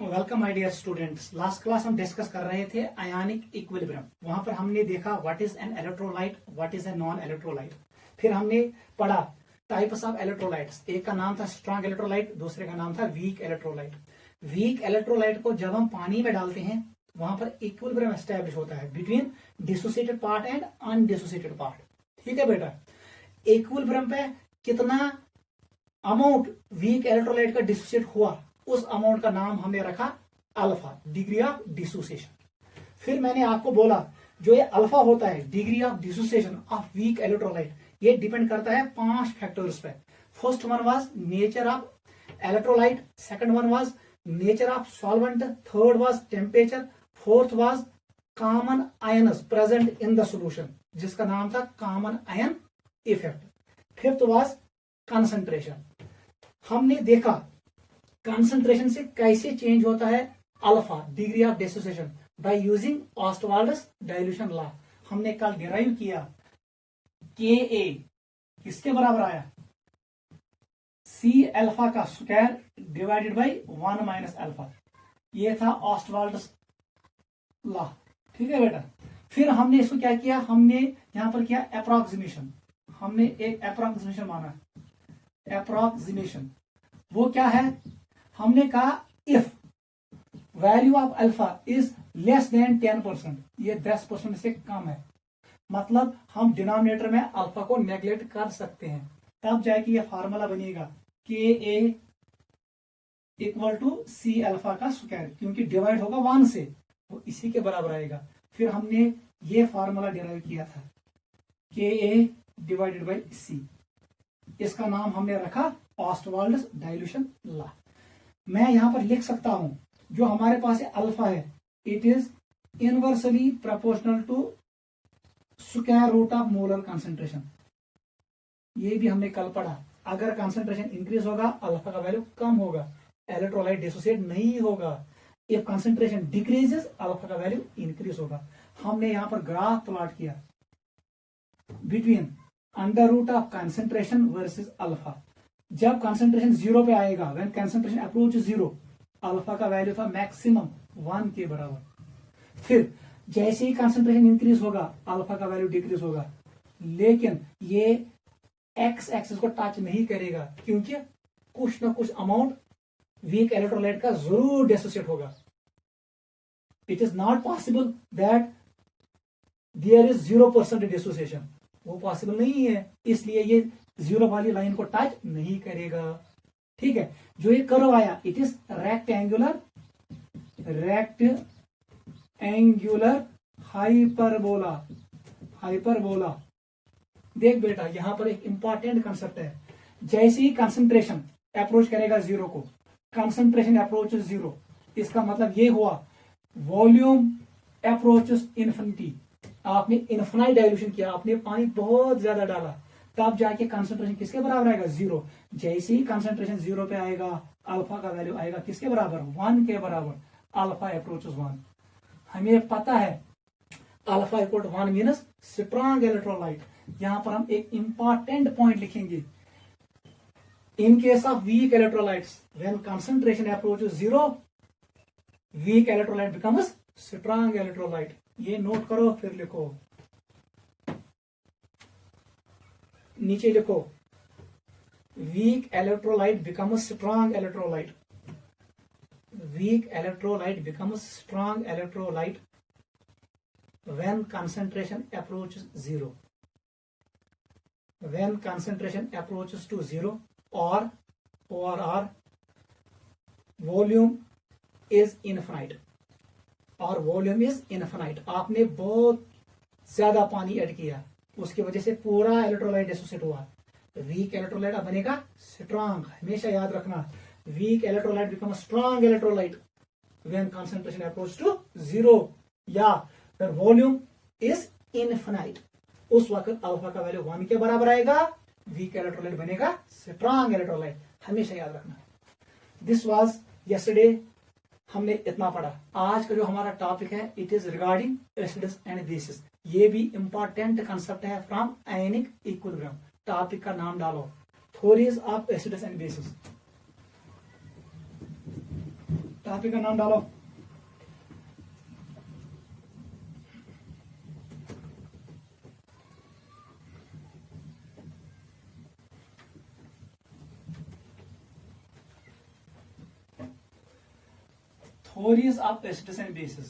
Welcome my dear students. Last class हम discuss कर रहे थे आयनिक इक्विलिब्रियम। वहां पर हमने देखा what is an electrolyte, what is a non electrolyte. फिर हमने पढ़ा टाइप्स ऑफ इलेक्ट्रोलाइट्स। एक का नाम था स्ट्रॉन्ग इलेक्ट्रोलाइट, दूसरे का नाम था वीक इलेक्ट्रोलाइट। वीक इलेक्ट्रोलाइट को जब हम पानी में डालते हैं वहां पर इक्विलिब्रियम एस्टैब्लिश होता है between dissociated part and undissociated part. ठीक है बेटा, इक्विलिब्रियम पे कितना अमाउंट वीक इलेक्ट्रोलाइट का डिसोसिएट हुआ उस अमाउंट का नाम हमने रखा अल्फा, डिग्री ऑफ डिसोसिएशन। फिर मैंने आपको बोला जो ये अल्फा होता है, degree of dissociation of weak electrolyte, ये डिपेंड करता है 5 फैक्टर्स पे। First one was nature of electrolyte, second one was nature of solvent, third was temperature, fourth was common ions present in the solution जिसका नाम था common ion effect, fifth was concentration. हमने देखा concentration से कैसे change होता है alpha, degree of dissociation, by using Ostwald's dilution law. हमने कल डिराइव किया के ए किसके बराबर आया, सी अल्फा का square divided by 1 minus alpha. ये था ऑस्टवाल्ड्स लॉ। ठीक है बेटा, फिर हमने इसको क्या किया, हमने यहां पर किया अप्रोक्सीमेशन। हमने एक अप्रोक्सीमेशन माना, अप्रोक्सीमेशन वो क्या है, हमने कहा if value of alpha is less than 10%, ये 10% से कम है, मतलब हम डिनोमिनेटर में अल्फा को नेग्लेक्ट कर सकते हैं, तब जाके ये फार्मूला बनेगा के ए इक्वल टू सी अल्फा का स्क्वायर, क्योंकि डिवाइड होगा 1 से, वो इसी के बराबर आएगा। फिर हमने ये फार्मूला डिराइव किया था के ए डिवाइडेड बाई सी, इसका नाम हमने रखा ऑस्टवाल्ड्स डाइल्यूशन लॉ। मैं यहां पर लिख सकता हूं जो हमारे पास अल्फा है, it is inversely proportional to square root of molar concentration. ये भी हमने कल पढ़ा, अगर कंसंट्रेशन इंक्रीज होगा अल्फा का वैल्यू कम होगा, इलेक्ट्रोलाइट डिसोसिएट नहीं होगा। इफ कंसंट्रेशन डिक्रीजेस अल्फा का वैल्यू इंक्रीज होगा। हमने यहां पर ग्राफ प्लॉट किया between under root of concentration versus alpha. जब कंसंट्रेशन 0 पे आएगा, व्हेन कंसंट्रेशन अप्रोच 0, अल्फा का वैल्यू था मैक्सिमम 1 के बराबर। फिर जैसे ही कंसंट्रेशन इंक्रीज होगा अल्फा का वैल्यू डिक्रीज होगा, लेकिन ये एक्स एक्सिस को टच नहीं करेगा क्योंकि कुछ ना कुछ अमाउंट वीक इलेक्ट्रोलाइट का जरूर डिसोसिएट होगा। It is not possible that there is 0% dissociation, वो पॉसिबल नहीं है, इसलिए ये 0 वाली लाइन को टच नहीं करेगा। ठीक है, जो ये कर्व आया it is rectangular hyperbola. Hyperbola देख बेटा, यहां पर एक इंपॉर्टेंट कंसेप्ट है, जैसे ही कंसंट्रेशन अप्रोच करेगा 0 को, कंसंट्रेशन अप्रोच 0, इसका मतलब ये हुआ वॉल्यूम अप्रोचेस इन्फिनिटी। आपने इन्फिनाइट डाइल्यूशन किया, आपने पानी बहुत ज्यादा डाला, तब जाके कंसंट्रेशन किसके बराबर आएगा, 0। जैसे ही कंसंट्रेशन 0 पे आएगा अल्फा का वैल्यू आएगा किसके बराबर, 1 के बराबर। अल्फा अप्रोचेस 1, हमें पता है alpha equal to 1 minus strong electrolyte. यहां पर हम एक इंपॉर्टेंट पॉइंट लिखेंगे, in case of weak electrolytes when concentration approaches 0, weak electrolyte becomes strong electrolyte. ये नोट करो, फिर लिखो, नीचे लिखो, weak electrolyte becomes strong electrolyte. Weak electrolyte becomes strong electrolyte when concentration approaches 0, when concentration approaches to 0 और volume is infinite, और volume is infinite. आपने बहुत ज्यादा पानी ऐड किया, उसकी वजह से पूरा इलेक्ट्रोलाइट डिसोसिएट हुआ, वीक इलेक्ट्रोलाइट अब बनेगा स्ट्रॉन्ग। हमेशा याद रखना, weak electrolyte become strong electrolyte when concentration approach to 0 या व्हेन वॉल्यूम इज इनफिनाइट। उस वक्त अल्फा का वैल्यू 1 के बराबर आएगा, वीक इलेक्ट्रोलाइट बनेगा स्ट्रॉन्ग इलेक्ट्रोलाइट, हमेशा याद रखना। दिस वाज यस्टरडे, हमने इतना पढ़ा। आज का जो हमारा टॉपिक है it is regarding acids and basis. ये भी इंपॉर्टेंट कंसेप्ट है फ्रॉम आयनिक इक्विलिब्रियम। टॉपिक का नाम डालो, theories of acids and basis. Topic का नाम डालो। Theories of acids and bases.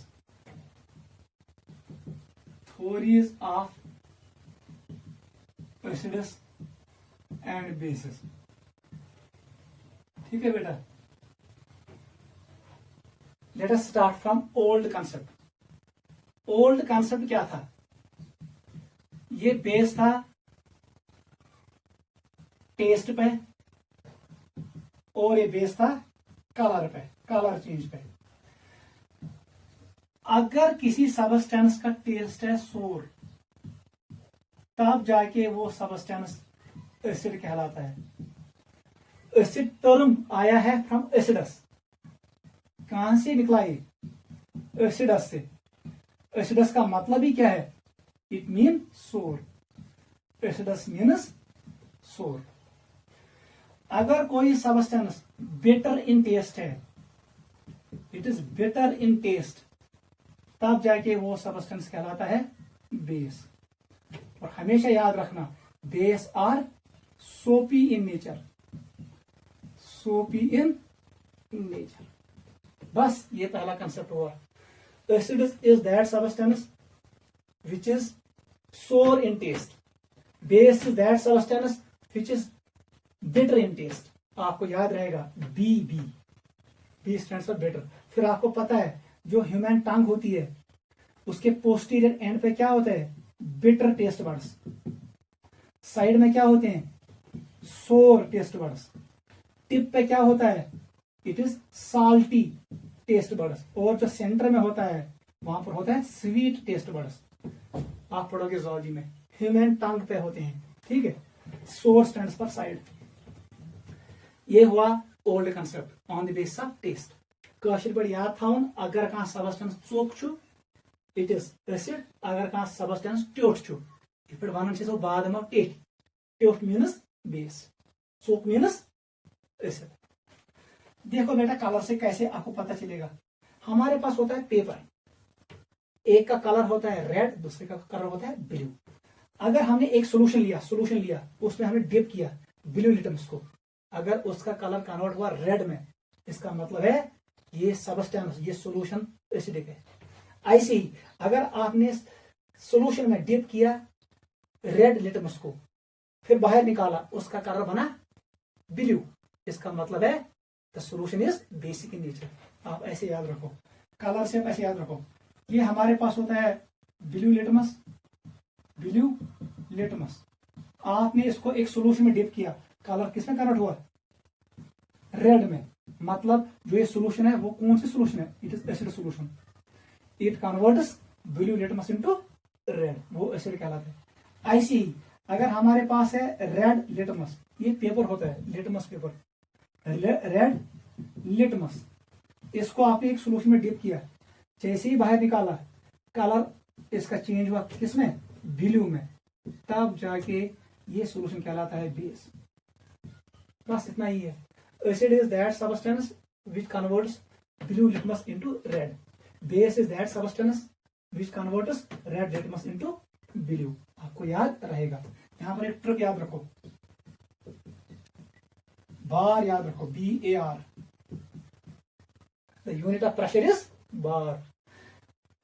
Theories of acids and bases. ठीक है बेटा। Let us start from old concept. Old concept क्या था? ये बेस था टेस्ट पे और ये बेस था कलर पे, कलर चेंज पे। अगर किसी सबस्टेंस का टेस्ट है सोर, तब जाके वो सबस्टेंस एसिड कहलाता है। एसिड टर्म आया है फ्रॉम एसिडस। कहां से निकला ये? एसिडस से। एसिडस का मतलब ही क्या है? It mean sour. Acids means sour. अगर कोई सबस्टेंस बिटर इन टेस्ट है, it is bitter in taste, तब जाके वो सबस्टेंस कहलाता है बेस। और हमेशा याद रखना, बेस आर सोपी इन नेचर। सोपी इन नेचर। बस ये पहला कंसेप्ट हुआ। Acid is that substance which is sour in taste. Base is that substance which is bitter in taste. आपको याद रहेगा B B B stands for bitter. फिर आपको पता है जो ह्यूमन टंग होती है उसके पोस्टीरियर एंड पे क्या होता है? Bitter taste buds. साइड में क्या होते हैं? सोर टेस्ट बर्ड्स। टिप पे क्या होता है? It is salty taste buds. और जो सेंटर में होता है वहां पर होता है स्वीट टेस्ट बर्ड्स। आप पढ़ोगे जूलॉजी में, ह्यूमन टंग पे होते हैं। ठीक है। सोर स्टैंड्स फॉर साइड। ये हुआ old concept on the basis of taste. कशिर पे याद थाउन, अगर कहां सबस्टेंस चोक छु, इट इज एसिड। अगर कहां सबस्टेंस ट्योट छु, इत पे वनन छो बाद में टेट। ट्योट मीन्स बेस, चोक मीन्स एसिड। देखो बेटा, कलर से कैसे आपको पता चलेगा। हमारे पास होता है पेपर, एक का कलर होता है रेड, दूसरे का कलर होता है ब्लू। अगर हमने एक सोल्यूशन लिया उसमें हमने डिप किया ब्लू लिटमस को, अगर उसका कलर कन्वर्ट हुआ रेड में, इसका मतलब है ये सबस्टेंस, ये सोल्यूशन एसिडिक है। ऐसे ही अगर आपने सोल्यूशन में डिप किया रेड लिटमस को, फिर बाहर निकाला, उसका कलर बना ब्लू, इसका मतलब है the solution is basic in nature. आप ऐसे याद रखो, कलर से आप ऐसे याद रखो। ये हमारे पास होता है ब्लू लिटमस, ब्लू लिटमस। आपने इसको एक सोल्यूशन में डिप किया, कलर किसमें कन्वर्ट हुआ? रेड में। मतलब जो ये सोल्यूशन है वो कौन सी सोल्यूशन है? It is acid solution. It converts blue litmus into red, वो एसिड कहलाता है। ऐसे ही अगर हमारे पास है रेड लिटमस, ये पेपर होता है लिटमस पेपर, रेड लिटमस, इसको आपने एक सोल्यूशन में डिप किया, जैसे ही बाहर निकाला कलर इसका चेंज हुआ किसमें? ब्लू में, तब जाके ये सोल्यूशन कहलाता है बेस। बस इतना ही है। Acid is that substance which converts blue litmus into red. Base is that substance which converts red litmus into blue. आपको याद रहेगा। यहां पर एक ट्रिक याद रखो, बार याद रखो, BAR। The unit of pressure is bar.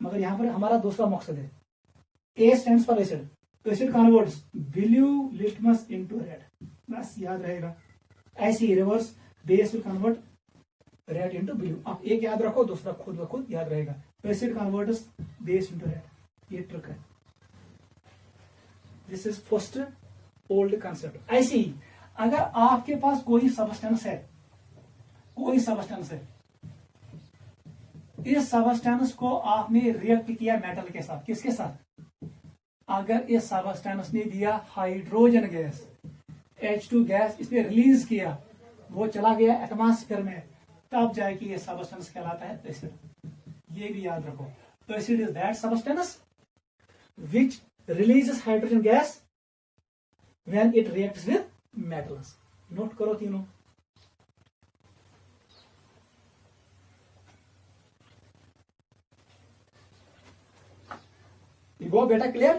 मगर यहां पर हमारा दूसरा मकसद है, A stands for acid. Acid converts blue litmus into red, बस याद रहेगा। ऐसे ही reverse, base will convert red into blue. आप एक याद रखो, दूसरा खुद ब खुद याद रहेगा। Acid converts base into red, ये ट्रिक है। This is first old concept. ऐसे ही अगर आपके पास कोई सबस्टेंस है, इस सबस्टेंस को आपने रिएक्ट किया मेटल के साथ, किसके साथ? अगर इस सबस्टेंस ने दिया हाइड्रोजन गैस, H2 गैस इसने रिलीज किया, वो चला गया एटमॉस्फेयर में, तब जाके ये सबस्टेंस कहलाता है एसिड। ये भी याद रखो, acid is that substance which releases hydrogen gas when it reacts with metals. Note करो तीनों। गो बेटा clear?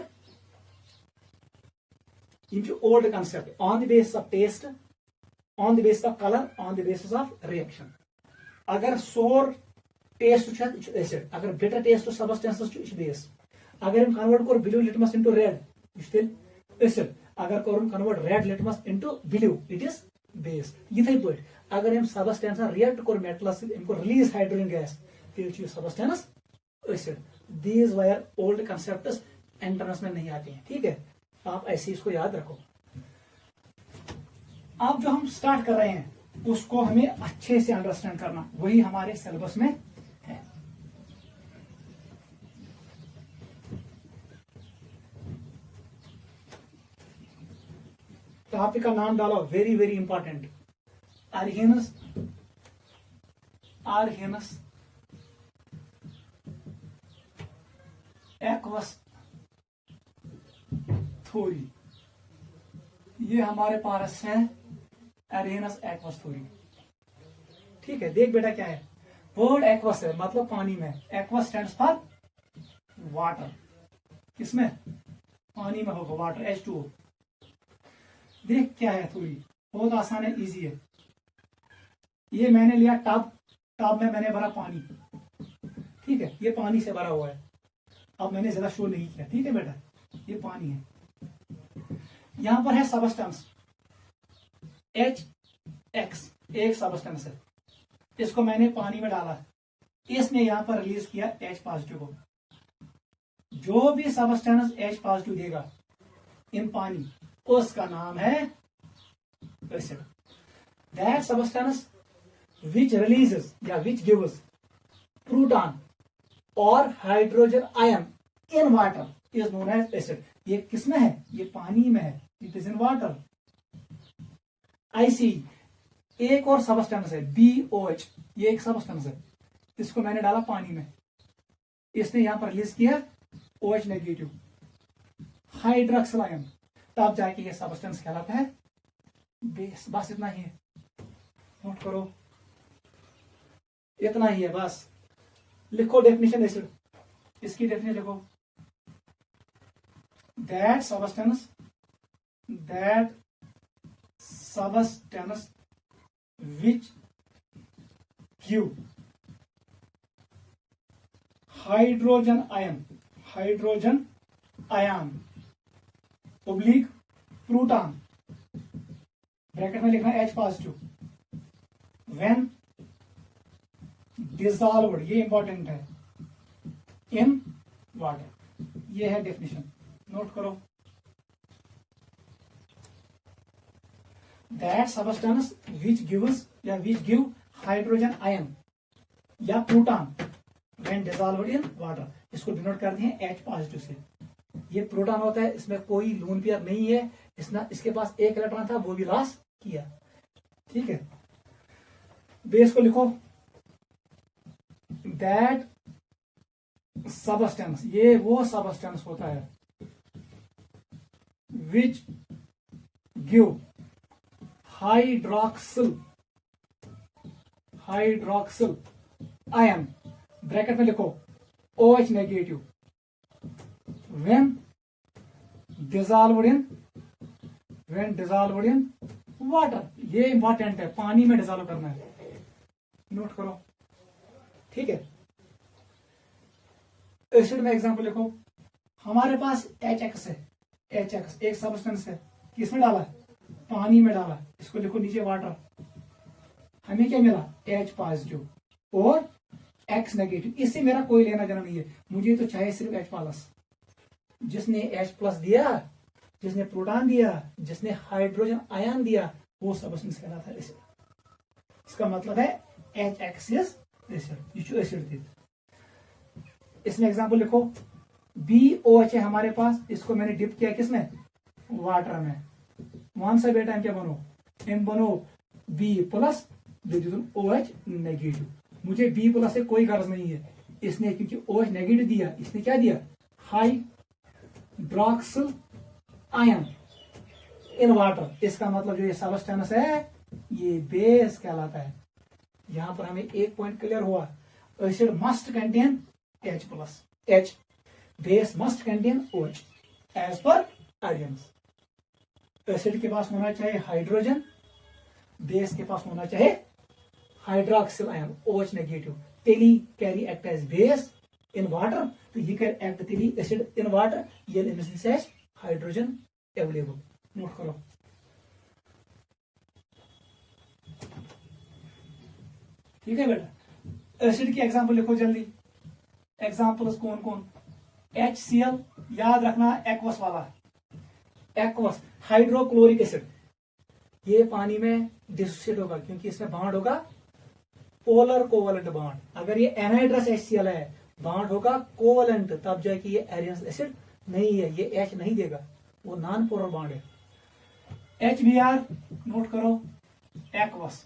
Old concept on the basis of taste, on the basis of colour, on the basis of reaction. अगर sour taste acid, अगर bitter taste substance base, अगर हम convert कर blue litmus into red acid, अगर कर convert red litmus into blue it is base. इथे पे अगर हम सबस्टेंस रिएक्ट कर मेटलस इनको रिलीज हाइड्रोजन गैस तेल substance acid. These wire old concepts entrance में नहीं आते हैं. ठीक है, आप ऐसे इसको याद रखो. अब जो हम स्टार्ट कर रहे हैं उसको हमें अच्छे से अंडरस्टैंड करना, वही हमारे सिलेबस में है. टॉपिक का नाम डालो, very very important, Arrhenius aqueous theory. ये हमारे पास है आर्हेनस एक्वस थ्योरी. ठीक है, देख बेटा क्या है, वर्ड एक्वस है मतलब पानी में. Aqueous stands for water. किसमें? पानी में होगा वाटर, H2O. देख क्या है थ्योरी, बहुत आसान है, इजी है. ये मैंने लिया टब में मैंने भरा पानी. ठीक है, ये पानी से भरा हुआ है. अब मैंने ज्यादा शो नहीं किया. ठीक है बेटा, ये पानी है. यहां पर है सबस्टेंस HX, एक सबस्टेंस है. इसको मैंने पानी में डाला, इसने यहां पर रिलीज किया H पॉजिटिव को. जो भी सबस्टेंस H पॉजिटिव देगा इन पानी, उसका नाम है एसिड. दैट सबस्टेंस विच रिलीजेस या विच गिव्स प्रोटॉन और hydrogen ion in water is known as acid. ये किसमें है? ये पानी में है. It is in water. IC एक और सबस्टेंस है BOH, ये एक सबस्टेंस है. इसको मैंने डाला पानी में, इसने यहां पर रिलीज किया OH नेगेटिव, हाइड्रोक्सिल आयन. तब जाके ये सबस्टेंस कहलाता है बेस. बस इतना ही है, नोट करो, इतना ही है बस. लिखो डेफिनेशन एसिड, इसकी डेफिनेशन लिखो. That substance which give hydrogen ion oblique proton, bracket में लिखना H पॉजिटिव, when dissolved, ये इंपॉर्टेंट है, in water. ये है डेफिनेशन, नोट करो. दैट सबस्टेंस विच गिव्स या विच गिव हाइड्रोजन आयन या proton when dissolved in water. इसको डिनोट करते हैं H पॉजिटिव से. ये प्रोटॉन होता है, इसमें कोई लोन पेयर नहीं है. इसके पास एक इलेक्ट्रॉन था, वो भी लॉस किया. ठीक है, बेस को लिखो. दैट सबस्टेंस, ये वो सबस्टेंस होता है which give hydroxyl ion, bracket में लिखो OH negative, when dissolved in water. ये इंपॉर्टेंट है, पानी में डिसॉल्व करना है, नोट करो. ठीक है, एसिड में एग्जांपल लिखो. हमारे पास HX है, HX एक सबस्टेंस है. किसमें डाला? पानी में डाला. इसको लिखो नीचे वाटर. हमें क्या मिला? H पॉजिटिव और X नेगेटिव. इससे मेरा कोई लेना देना नहीं है, मुझे तो चाहिए सिर्फ H प्लस. जिसने H प्लस दिया, जिसने प्रोटॉन दिया, जिसने हाइड्रोजन आयन दिया, वो सबस्टेंस कहलाता है एसिड. इसका मतलब है HX इज एसिड, एसिड थी. इसमें एग्जांपल लिखो. BOH है हमारे पास, इसको मैंने डिप किया किसमें? वाटर में. वहां से बेटा क्या बनो? M बनो B प्लस OH नेगेटिव. मुझे B प्लस से कोई गर्ज नहीं है. इसने क्योंकि OH नेगेटिव दिया, इसने क्या दिया? Hydroxyl ion in water. इसका मतलब जो ये सबस्टेंस है ये बेस कहलाता है. यहां पर हमें एक पॉइंट क्लियर हुआ, acid must contain H plus. H base must contain OH as per ions. Acid के पास होना चाहिए हाइड्रोजन, बेस के पास होना चाहिए हाइड्रोक्सिल आयन OH नेगेटिव। तेली कैरी act as base in water, तो ये कैन एक्ट तेली एसिड इन वाटर, ये एज हाइड्रोजन अवेलेबल। नोट करो। ठीक है बेटा, एसिड की एग्जांपल लिखो जल्दी। एग्जांपल्स कौन कौन? HCl, याद रखना एक्वस वाला, एक्वस हाइड्रोक्लोरिक एसिड, ये पानी में डिसोसिएट होगा क्योंकि इसमें बॉन्ड होगा पोलर कोवलेंट बॉन्ड। अगर ये एनहाइड्रस HCl है, बॉन्ड होगा कोवलेंट, तब जाके ये एरियस एसिड नहीं है, ये H नहीं देगा, वो नॉन पोलर बॉन्ड है। HBr नोट करो, एक्वस।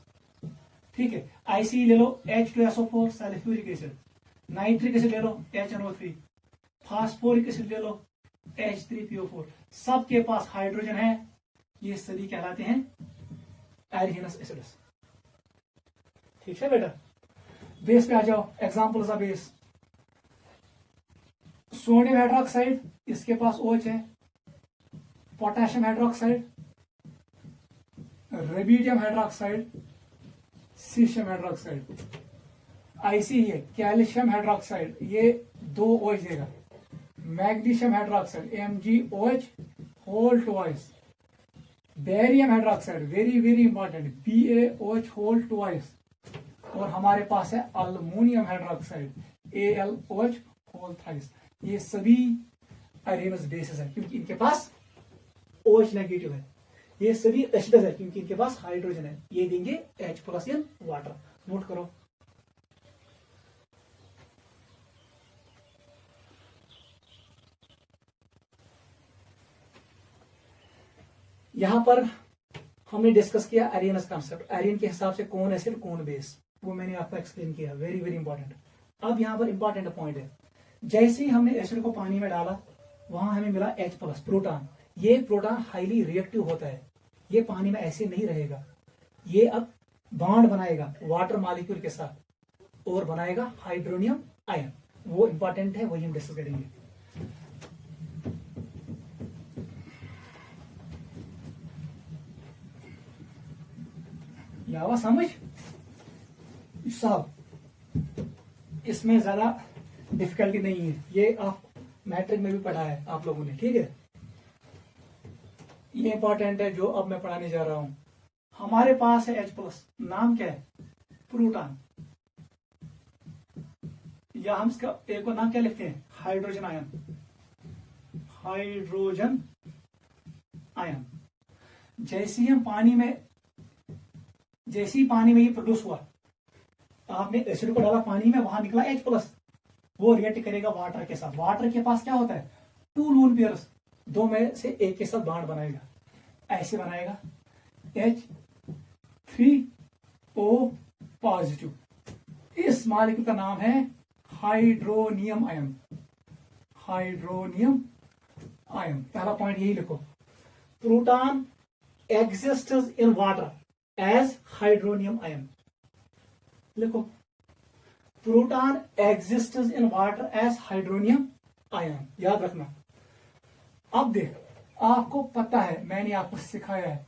ठीक है, IC ले लो, H2SO4 sulphuric acid, nitric acid ले लो HNO3, फास्फोरिक एसिड ले लो H3PO4, सबके पास हाइड्रोजन है, ये सभी कहलाते हैं एरियस एसिड्स। ठीक है बेटा, बेस पे आ जाओ। Examples of base, sodium hydroxide, इसके पास OH है। Potassium hydroxide, rubidium hydroxide, caesium hydroxide. IC है कैल्शियम हाइड्रोक्साइड, ये 2 OH देगा। Magnesium hydroxide MgOH whole twice. Barium hydroxide very very important, BaOH whole twice. और हमारे पास है aluminium hydroxide AlOH whole thrice. ये सभी अरेनस बेसिस है क्योंकि इनके पास OH नेगेटिव है। ये सभी एसिड्स है क्योंकि इनके पास हाइड्रोजन है, ये देंगे H+ इन वाटर। नोट करो। यहां पर हमने डिस्कस किया एरियनस कॉन्सेप्ट, एरियन के हिसाब से कौन एसिड कौन बेस, वो मैंने आपको एक्सप्लेन किया, वेरी वेरी इंपॉर्टेंट। अब यहां पर इंपॉर्टेंट पॉइंट है, जैसे ही हमने एसिड को पानी में डाला, वहां हमें मिला H+, प्रोटॉन। ये प्रोटॉन हाईली रिएक्टिव होता है, ये पानी में ऐसे नहीं रहेगा, ये अब बॉन्ड बनाएगा वाटर मॉलिक्यूल के साथ और बनाएगा हाइड्रोनियम आयन। वो इंपॉर्टेंट है, वही हम डिस्कस करेंगे। यावा समझ सब, इसमें ज्यादा डिफिकल्टी नहीं है, ये आप मैट्रिक में भी पढ़ा है आप लोगों ने। ठीक है, ये इंपॉर्टेंट है जो अब मैं पढ़ाने जा रहा हूं। हमारे पास है H+, नाम क्या है? प्रोटॉन, या हम इसका एक और नाम क्या लिखते हैं? Hydrogen ion, hydrogen ion. जैसे ही पानी में ये प्रोड्यूस हुआ, आपने एसिड को डाला पानी में, वहां निकला H+, वो रिएक्ट करेगा वाटर के साथ। वाटर के पास क्या होता है? 2 लोन पेयर्स, 2 में से एक के साथ बॉन्ड बनाएगा, ऐसे बनाएगा H3O+। इस मॉलिक्यूल का नाम है हाइड्रोनियम आयन, हाइड्रोनियम आयन। पहला पॉइंट यही लिखो, proton exists in water as hydronium ion. लिखो, proton exists in water as hydronium ion, याद रखना। अब देख, आपको पता है, मैंने आपको सिखाया है,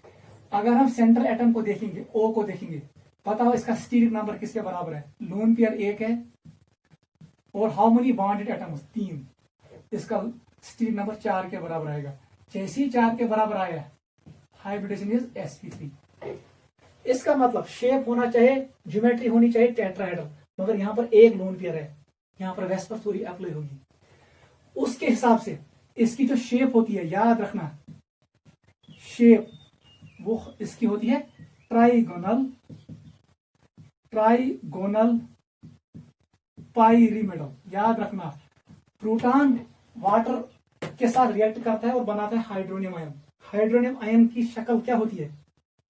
अगर हम सेंट्रल एटम को देखेंगे, O को देखेंगे, पता हो इसका स्टीरिक नंबर किसके बराबर है? लोन पेयर 1 है, और हाउ मेनी बॉन्डेड एटम्स? 3। इसका स्टीरिक नंबर 4 के बराबर आएगा। जैसे ही 4 के बराबर आया, हाइब्रिडेशन इज sp3। इसका मतलब शेप होना चाहिए, ज्योमेट्री होनी चाहिए टेट्राहेड्रल, मगर यहां पर एक लोन पेयर है, यहां पर वेस्पर थ्योरी अप्लाई होगी। उसके हिसाब से इसकी जो शेप होती है, याद रखना, शेप वो इसकी होती है ट्राइगोनल, ट्राइगोनल पाइरिमिडल। याद रखना, प्रोटॉन वाटर के साथ रिएक्ट करता है और बनाता है हाइड्रोनियम आयन। हाइड्रोनियम आयन की शक्ल क्या होती है?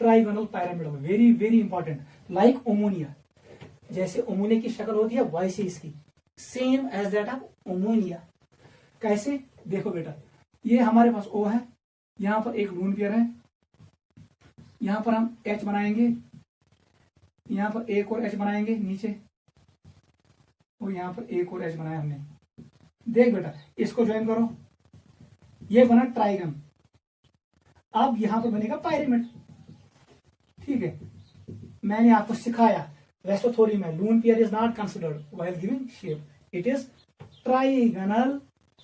Trigonal pyramidal. Very very important, like ammonia. जैसे अमोनिया की शक्ल होती है, वैसे इसकी same as that of ammonia. कैसे? देखो बेटा, ये हमारे पास O है, यहां पर एक लोन पेयर है, यहां पर हम H बनाएंगे, यहां पर एक और H बनाएंगे नीचे, और यहां पर एक और H बनाया हमने। देख बेटा, इसको ज्वाइन करो, ये बना ट्राइगन। अब यहां पर बनेगा पायरामिड। ठीक है, मैंने आपको सिखाया, वैसे तो थोड़ी में lone pair is not considered while giving shape, it is trigonal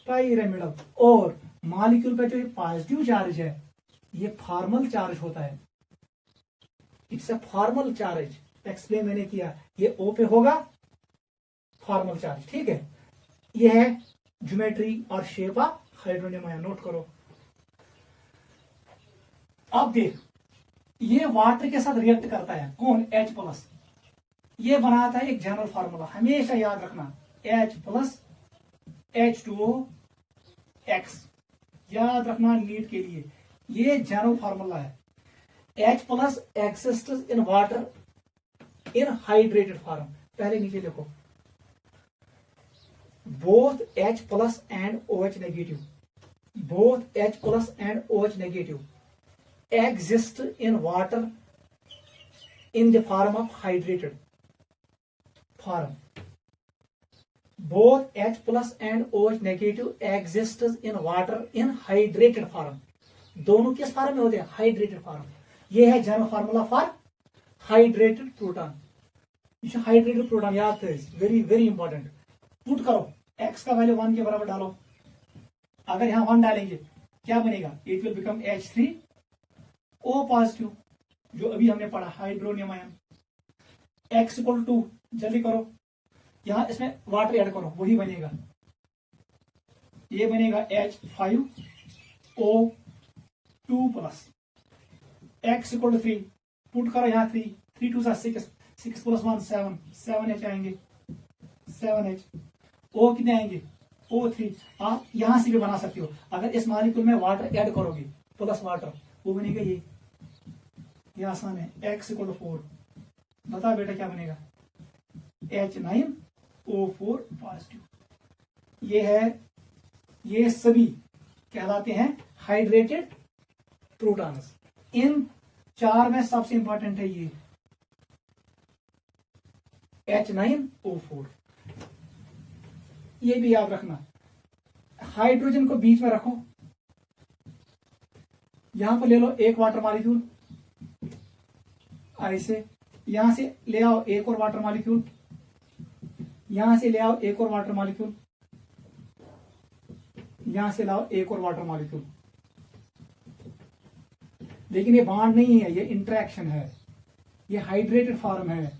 pyramidal. और मॉलिक्यूल का जो ये पॉजिटिव चार्ज है ये फॉर्मल चार्ज होता है, it's a formal charge. Explain मैंने किया, ये O पे होगा फॉर्मल चार्ज। ठीक है, ये है ज्योमेट्री और shape of hydronium ion, note करो। अब देख, ये वाटर के साथ रिएक्ट करता है, कौन? H+। ये बनाता है एक जनरल फार्मूला, हमेशा याद रखना, H+ H2O X, याद रखना नीट के लिए, ये जनरल फार्मूला है। H+ exists in water in hydrated form। पहले नीचे देखो, both H+ and OH negative, both H+ and OH negative exist in water in the form of hydrated form। Both H+ and OH negative exists in water in hydrated form। दोनों किस form में होते हैं? Hydrated form. ये है general formula for hydrated proton. ये hydrated proton याद है, वेरी वेरी इंपॉर्टेंट। पुट करो, x का वैल्यू 1 के बराबर डालो। अगर यहां 1 डालेंगे क्या बनेगा? It will become H3O positive, जो अभी हमने पढ़ा hydronium ion. x equal to 2, जल्दी करो, यहां इसमें वाटर ऐड करो, वही बनेगा, ये बनेगा H5O2+। x equal to 3, put करो यहाँ 3, 3 2 6, 6 + 1 7, 7H आएंगे, 7H। O कितने आएंगे? O3। आप यहां से भी बना सकते हो, अगर इस मॉलिक्यूल में वाटर ऐड करोगे प्लस वाटर, वो बनेगा ये आसान है, x इक्वल टू 4। बता बेटा क्या बनेगा? H9O4 positive. ये है, ये सभी कहलाते हैं हाइड्रेटेड प्रोटॉन्स। इन 4 में सबसे इंपॉर्टेंट है ये H9O4, ये भी याद रखना। हाइड्रोजन को बीच में रखो, यहां पर ले लो एक वाटर मॉलिक्यूल, ऐसे यहां से ले आओ एक और वाटर मॉलिक्यूल, यहां से ले आओ एक और वाटर मॉलिक्यूल, यहां से लाओ एक और वाटर मॉलिक्यूल। लेकिन ये बॉन्ड नहीं है, ये इंटरेक्शन है, ये हाइड्रेटेड फॉर्म है।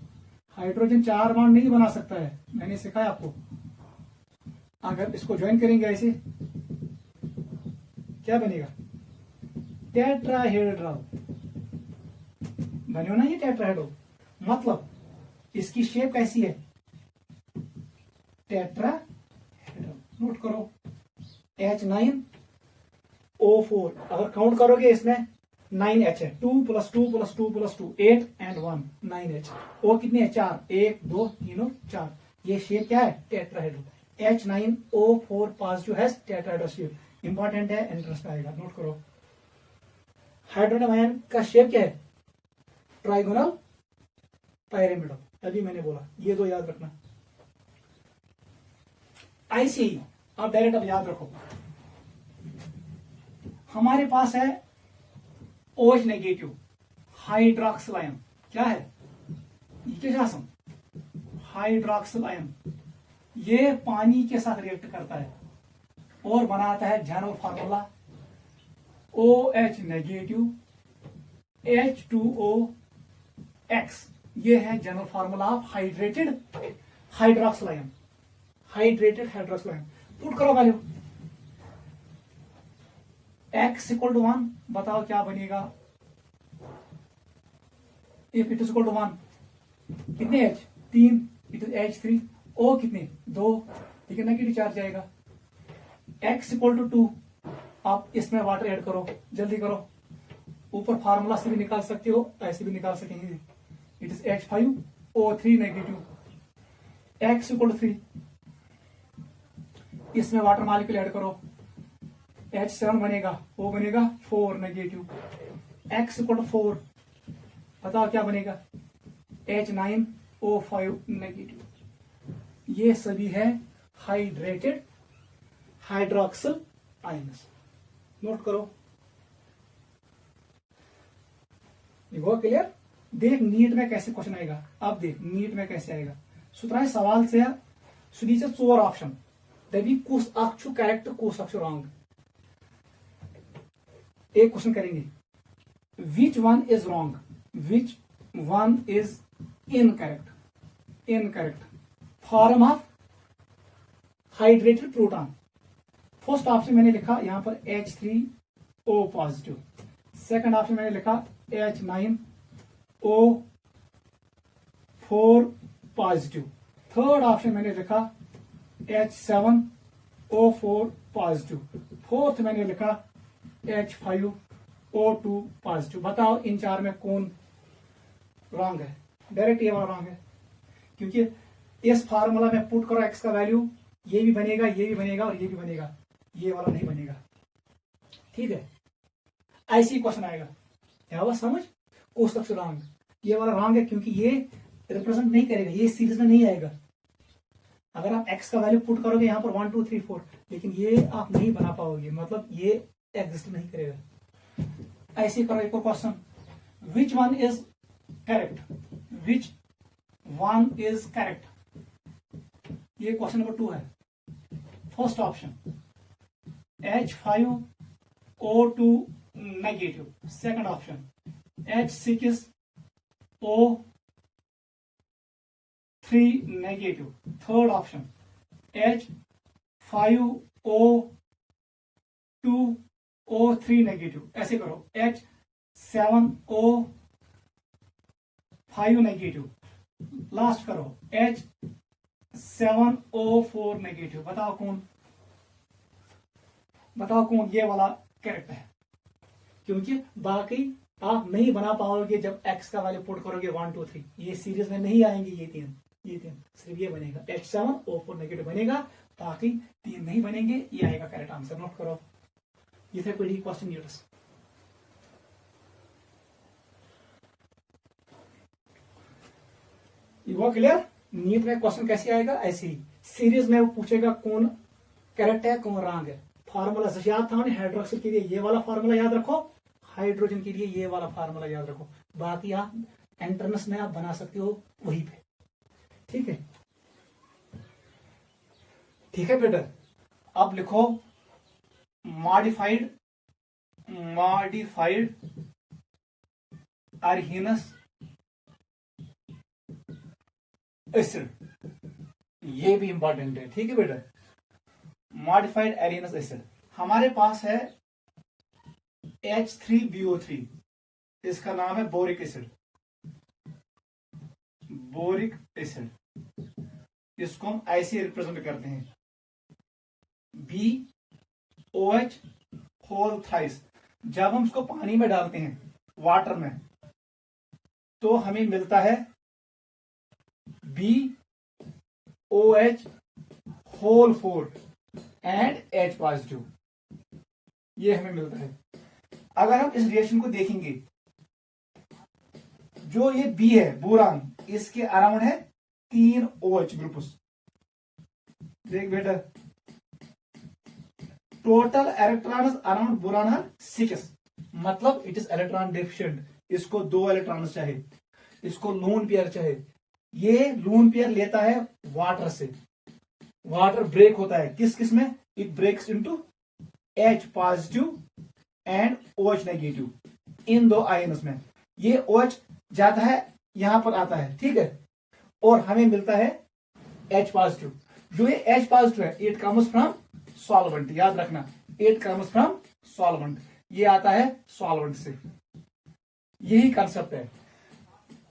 हाइड्रोजन 4 बॉन्ड नहीं बना सकता है, मैंने सिखाया आपको। अगर इसको ज्वाइन करेंगे ऐसे, क्या बनेगा? टेट्राहेड्रल बने ना, ये टेट्राहेड्रल। मतलब इसकी शेप कैसी है? टेट्राहेड्रल। नोट करो, H9O4, अगर काउंट करोगे इसमें 9H है, 2 + 2 + 2 + 2 8 and 1 9H। O कितने हैं? 4, 1 2 3 और 4। ये शेप क्या है? टेट्राहेड्रल। H9O4 पॉजिटिव है, टेट्राहेड्रल शेप। इंपॉर्टेंट है, इंटरेस्ट आएगा, नोट करो। हाइड्रोनियम आयन का शेप क्या है? ट्राइगोनल पायरामिडल, अभी मैंने बोला, ये दो याद रखना। ऐसे ही आप डायरेक्ट अब याद रखो, हमारे पास है OH नेगेटिव हाइड्रॉक्सिल आयन। क्या है ये? हाइड्रॉक्सिल आयन, ये पानी के साथ रिएक्ट करता है और बनाता है general formula OH negative H2OX। ये है general formula of hydrated hydroxyl ion, hydrated hydroxyl ion. Put करो वैल्यू, x इक्वल टू 1, बताओ क्या बनेगा? If it is equal to 1, कितने H? 3, it is H3। O कितने? 2, लेकिन नेगेटिव चार्ज आएगा। x इक्वल टू 2, आप इसमें वाटर ऐड करो, जल्दी करो। ऊपर फार्मूला से भी निकाल सकते हो, ऐसे भी निकाल सकेंगे। It is H5O3 negative. x equal to 3, इसमें वाटर मॉलिक्यूल ऐड करो, H7 बनेगा, O बनेगा 4 नेगेटिव। x इक्वल टू 4, बताओ क्या बनेगा? H9O5 negative. ये सभी है हाइड्रेटेड हाइड्रोक्सिल आयन्स। नोट करो, ये वो क्लियर। देख नीट में कैसे क्वेश्चन आएगा, अब देख नीट में कैसे आएगा। सुतराय सवाल से सु दी 4 ऑप्शन, दबी कुछ अख करेक्ट कुछ अख रॉन्ग। एक क्वेश्चन करेंगे, which one is wrong, which one is incorrect. Incorrect form of hydrated proton. First option मैंने लिखा यहां पर H3O पॉजिटिव, सेकंड ऑप्शन मैंने लिखा H9O4 पॉजिटिव, थर्ड ऑप्शन मैंने लिखा H7O4 पॉजिटिव, फोर्थ मैंने लिखा H5O2 पॉजिटिव। बताओ इन चार में कौन रॉन्ग है? डायरेक्ट ये वाला रॉन्ग है, क्योंकि इस फार्मूला में पुट करो x का वैल्यू, ये भी बनेगा, ये भी बनेगा और ये भी बनेगा, ये वाला नहीं बनेगा। ठीक है, ऐसी क्वेश्चन आएगा। क्या हुआ समझ? कोस तक रॉन्ग, ये वाला रॉन्ग है क्योंकि ये रिप्रेजेंट नहीं करेगा, ये सीरीज में नहीं आएगा। अगर आप x का वैल्यू पुट करोगे यहाँ पर 1 2 3 4, लेकिन ये आप नहीं बना पाओगे, मतलब ये एग्जिस्ट नहीं करेगा। ऐसे करो एक और question, which one is correct, which one is correct. ये क्वेश्चन नंबर 2 है। First option H5O2 negative, second option H6O3 negative, third option H5O2O3 negative. ऐसे करो H7O5 नेगेटिव, लास्ट करो H7O4 नेगेटिव। बताओ कौन, बताओ कौन ये वाला करेक्ट है, क्योंकि बाकी आप नहीं बना पाओगे जब x का वैल्यू पुट करोगे 1 2 3, ये सीरीज में नहीं आएंगे। ये तीन सिर्फ ये बनेगा, H7O4 नेगेटिव बनेगा, बाकी तीन नहीं बनेंगे। ये आएगा करेक्ट आंसर। नोट करो, ये थे कोई क्वेश्चन यूनिट्स। वो क्लियर। नीट में क्वेश्चन कैसे आएगा, ऐसे ही सीरीज में वो पूछेगा कौन करेक्ट है कौन रॉन्ग है। फार्मूला से याद था, हाइड्रोक्सिल के लिए ये वाला फार्मूला याद रखो, हाइड्रोजन के लिए ये वाला फार्मूला याद रखो, बाकी आप एंट्रेंस में आप बना सकते हो वहीं पे। ठीक है, ठीक है बेटा। अब लिखो मॉडिफाइड अरहीनस एसिड, ये भी इंपॉर्टेंट है। ठीक है बेटा, मॉडिफाइड अरहीनस एसिड हमारे पास है H3BO3, इसका नाम है बोरिक एसिड। बोरिक एसिड, इसको हम ऐसे रिप्रेजेंट करते हैं BOH होल थ्राइस। जब हम इसको पानी में डालते हैं, वाटर में, तो हमें मिलता है BOH whole 4 and H positive, ये हमें मिलता है। अगर हम इस रिएक्शन को देखेंगे, जो ये B है बोरान, इसके अराउंड है 3 OH ग्रुप्स। देख बेटा, टोटल इलेक्ट्रॉन्स अराउंड बोरान है 6, मतलब इट इज इलेक्ट्रॉन डेफिशिएंट। इसको 2 इलेक्ट्रॉन चाहिए, इसको लोन पेयर चाहिए। ये लोन पेयर लेता है वाटर से, वाटर ब्रेक होता है किस किस में, it breaks into H positive and OH negative, इन 2 आयन्स में। ये OH जाता है, यहां पर आता है, ठीक है, और हमें मिलता है H पॉजिटिव। जो ये H पॉजिटिव है, इट कम्स फ्रॉम सॉल्वेंट, याद रखना, इट कम्स फ्रॉम सॉल्वेंट, ये आता है सॉल्वेंट से। यही कंसेप्ट है।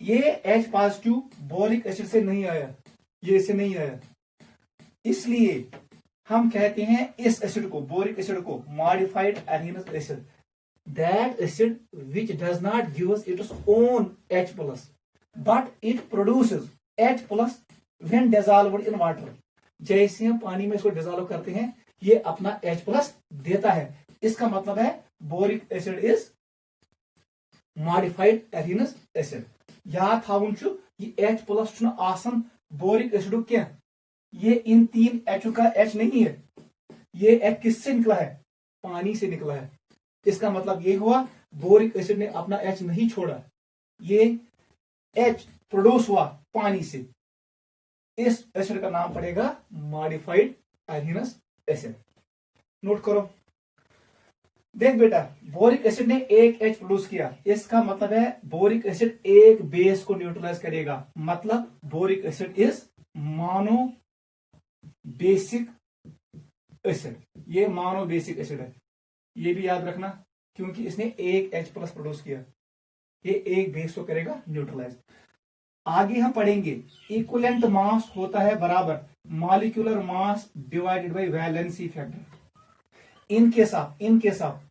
ये H पॉजिटिव बोरिक एसिड से नहीं आया, ये इससे नहीं आया, इसलिए हम कहते हैं इस एसिड को, बोरिक एसिड को, modified Arrhenius acid. That acid which does not give us its own H plus, but it produces H plus when dissolved in water. जैसे हम पानी में इसको डिसॉल्व करते हैं, ये अपना H प्लस देता है। इसका मतलब है boric acid is modified Arrhenius acid. याद थाउन छु, ये H प्लस छु आसन बोरिक एसिड क्या, ये इन 3 H का H नहीं है, ये H किससे निकला है? पानी से निकला है। इसका मतलब ये हुआ बोरिक एसिड ने अपना H नहीं छोड़ा, ये H प्रोड्यूस हुआ पानी से। इस एसिड का नाम पड़ेगा मॉडिफाइड एल्कीनस एसिड। नोट करो। देख बेटा, बोरिक एसिड ने एक H प्रोड्यूस किया, इसका मतलब है बोरिक एसिड एक बेस को न्यूट्रलाइज करेगा, मतलब boric acid is mono basic acid. ये मोनो बेसिक एसिड है, ये भी याद रखना, क्योंकि इसने एक H प्लस प्रोड्यूस किया, ये एक बेस को करेगा न्यूट्रलाइज। आगे हम पढ़ेंगे इक्विवेलेंट मास होता है बराबर molecular mass divided by valency factor. In case of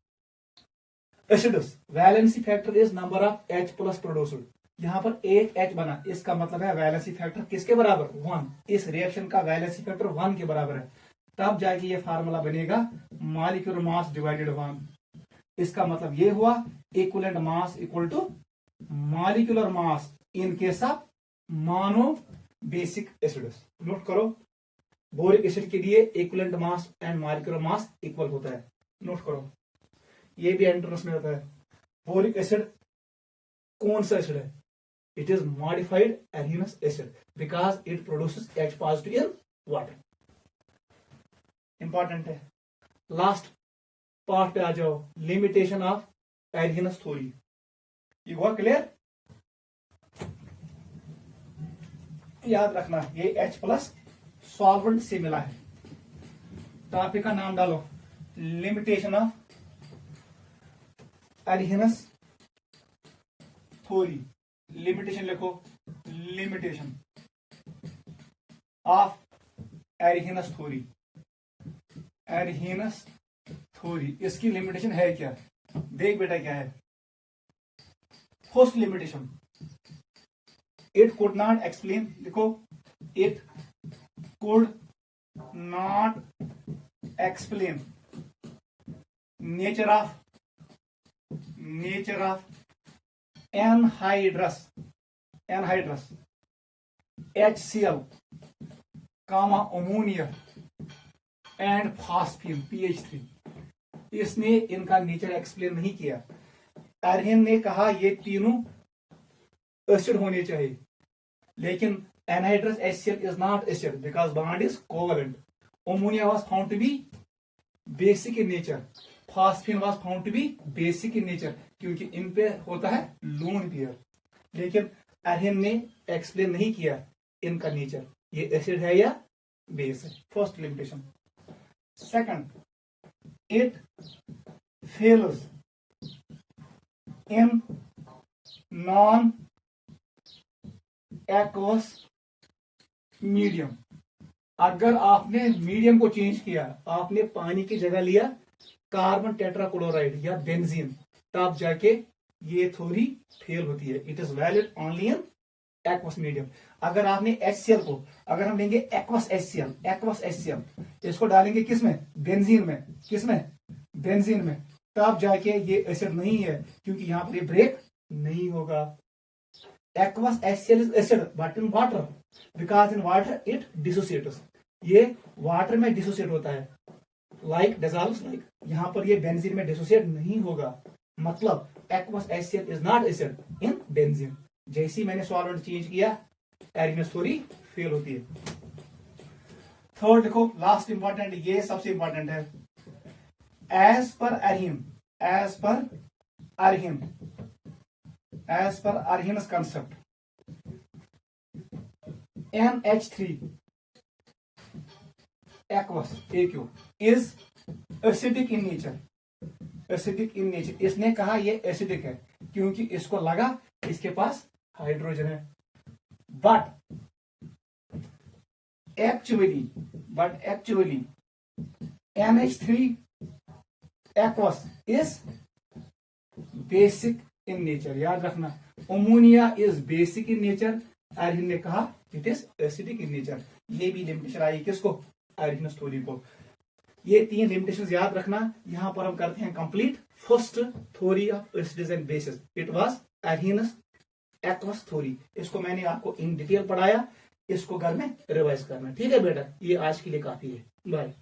acids valency factor is number of H plus produced. यहां पर एक H बना, इसका मतलब है वैलेंसी फैक्टर किसके बराबर? 1। इस रिएक्शन का वैलेंसी फैक्टर 1 के बराबर है, तब जाके ये फार्मूला बनेगा मॉलिक्यूलर मास डिवाइडेड 1। इसका मतलब ये हुआ equivalent mass equal to molecular mass in case of monobasic acids. Note करो, बोरिक एसिड के लिए equivalent mass and molecular mass equal होता है। नोट करो, ये भी एंट्रेंस में होता है। बोरिक एसिड कौन सा एसिड है? It is modified Arrhenius acid because it produces H positive in water. Important है। लास्ट पार्ट पे आ जाओ, लिमिटेशन ऑफ एल्कीनस थ्योरी। ये हुआ क्लियर? याद रखना, ये H प्लस सॉल्वेंट से मिला है। टॉपिक का नाम डालो, limitation of Arrhenius theory. Limitation लिखो, limitation of Arrhenius theory. Arrhenius theory, इसकी लिमिटेशन है क्या? देख बेटा क्या है। First limitation, it could not explain, लिखो, it could not explain nature of anhydrous HCl, ammonia and phosphine pH3। इसने इनका नेचर एक्सप्लेन नहीं किया। एरहिन ने कहा ये तीनों एसिड होने चाहिए, लेकिन anhydrous HCl is not acid because bond is covalent. Ammonia was found to be basic in nature, phosphine was found to be basic in nature, क्योंकि इन पे होता है लोन पेयर। लेकिन एरहिन ने एक्सप्लेन नहीं किया इनका नेचर, ये एसिड है या बेस है। First limitation. Second, it fails in non aqueous medium. अगर आपने मीडियम को चेंज किया, आपने पानी की जगह लिया कार्बन टेट्राक्लोराइड या बेंजीन, तब जाके ये थ्योरी फेल होती है। It is valid only in aqueous medium. अगर आपने HCl को, अगर हम लेंगे एक्वस HCl, इसको डालेंगे किसमें? बेंजीन में। किसमें? बेंजीन में। तब जाके ये एसिड नहीं है, क्योंकि यहां पर ये ब्रेक नहीं होगा। Aqueous HCl is acid but in water, because in water it dissociates. ये वाटर में डिसोसिएट होता है, लाइक डिसॉल्व्स लाइक। यहां पर ये बेंजीन में डिसोसिएट नहीं होगा, मतलब aqueous HCl is not acid in benzene. जैसे ही मैंने सॉल्वेंट चेंज किया, एल्कीनस थ्योरी फेल होती है। थर्ड देखो, लास्ट इंपॉर्टेंट, ये सबसे इंपॉर्टेंट है। As per Arrhenius concept, NH3 aqueous AQ is acidic in nature. इसने कहा ये एसिडिक है क्योंकि इसको लगा इसके पास हाइड्रोजन है। But actually NH3 aqueous is basic in nature. याद रखना, ammonia is basic in nature, Arrhenius ने कहा it is acidic in nature. ये भी लिमिटेशन आई किसको? एल्कीनस थ्योरी को। ये 3 लिमिटेशंस याद रखना। यहां पर हम करते हैं complete first theory of acids and bases. It was Arrhenius aqueous theory. इसको मैंने आपको इन डिटेल पढ़ाया, इसको घर में रिवाइज करना। ठीक है बेटा, ये आज के लिए काफी है। बाय।